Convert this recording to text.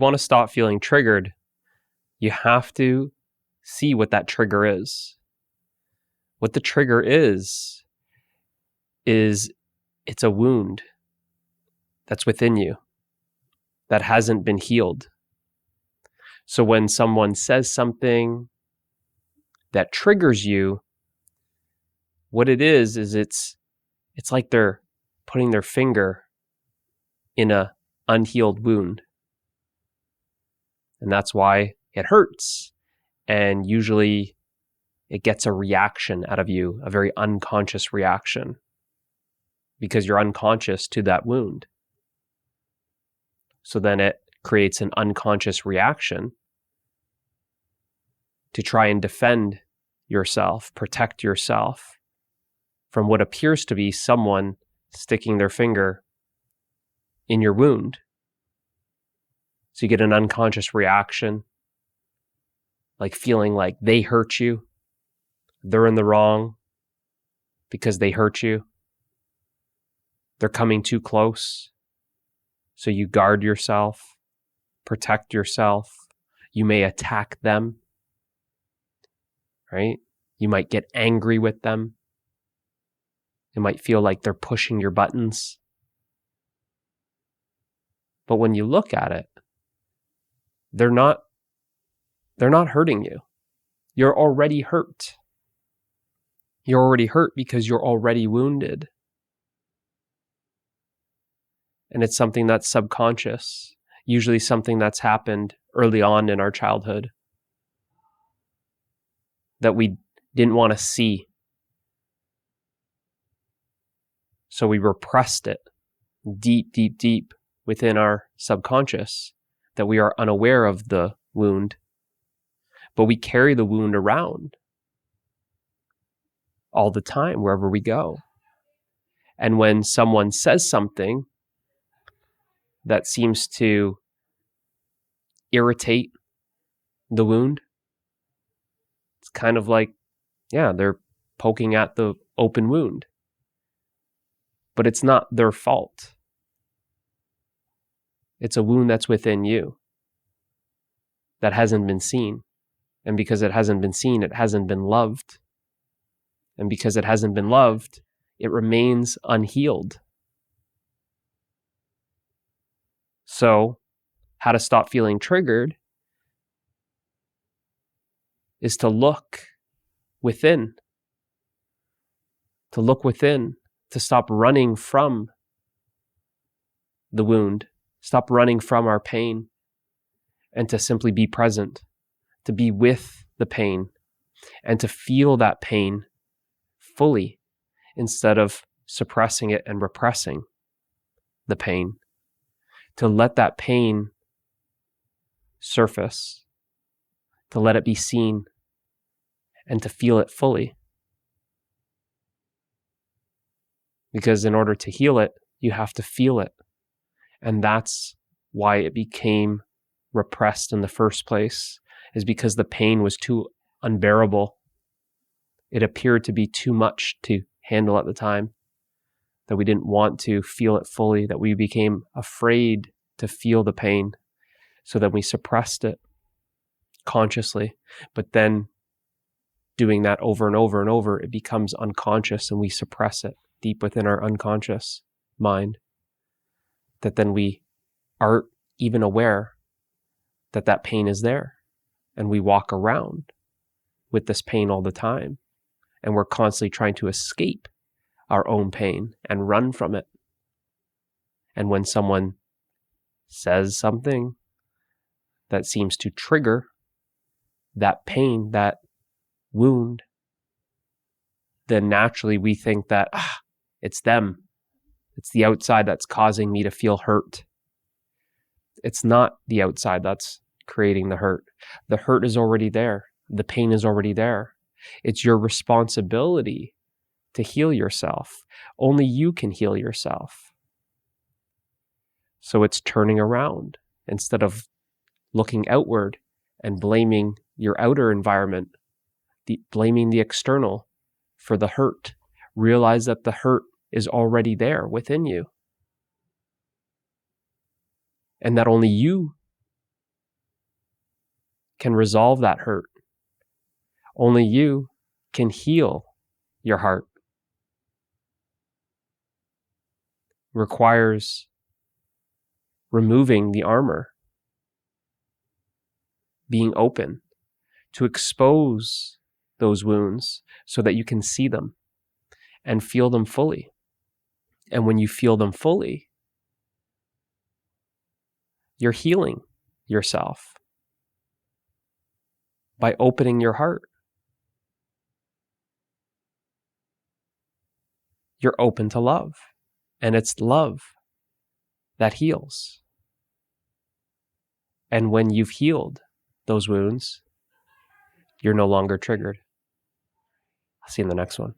want to stop feeling triggered, you have to see what that trigger is. What the trigger is it's a wound that's within you that hasn't been healed. So when someone says something that triggers you, what it is it's like they're putting their finger in a unhealed wound. And that's why it hurts. And usually it gets a reaction out of you, a very unconscious reaction, because you're unconscious to that wound. So then it creates an unconscious reaction to try and defend yourself, protect yourself from what appears to be someone sticking their finger in your wound. So you get an unconscious reaction, like feeling like they hurt you, they're in the wrong because they hurt you. They're coming too close. So you guard yourself, protect yourself. You may attack them, right? You might get angry with them. It might feel like they're pushing your buttons. But when you look at it, they're not hurting you. You're already hurt. You're already hurt because you're already wounded. And it's something that's subconscious, usually something that's happened early on in our childhood that we didn't want to see. So we repressed it deep, deep, deep within our subconscious, that we are unaware of the wound, but we carry the wound around all the time, wherever we go. And when someone says something that seems to irritate the wound, it's kind of like, they're poking at the open wound. But it's not their fault. It's a wound that's within you that hasn't been seen. And because it hasn't been seen, it hasn't been loved. And because it hasn't been loved, it remains unhealed. So, how to stop feeling triggered is to look within. To look within, to stop running from the wound, stop running from our pain, and to simply be present, to be with the pain, and to feel that pain fully instead of suppressing it and repressing the pain. To let that pain surface, to let it be seen, and to feel it fully. Because in order to heal it, you have to feel it. And that's why it became repressed in the first place, is because the pain was too unbearable. It appeared to be too much to handle at the time, that we didn't want to feel it fully, that we became afraid to feel the pain. So then we suppressed it consciously. But then doing that over and over and over, it becomes unconscious and we suppress it deep within our unconscious mind, that then we aren't even aware that that pain is there. And we walk around with this pain all the time. And we're constantly trying to escape our own pain and run from it. And when someone says something that seems to trigger that pain, that wound, then naturally we think that it's them. It's the outside that's causing me to feel hurt. It's not the outside that's creating the hurt. The hurt is already there. The pain is already there. It's your responsibility to heal yourself. Only you can heal yourself. So it's turning around instead of looking outward and blaming your outer environment, blaming the external for the hurt. Realize that the hurt is already there within you. And that only you can resolve that hurt. Only you can heal your heart. Requires removing the armor, being open to expose those wounds so that you can see them and feel them fully. And when you feel them fully, you're healing yourself by opening your heart. You're open to love, and it's love that heals. And when you've healed those wounds, you're no longer triggered. I'll see you in the next one.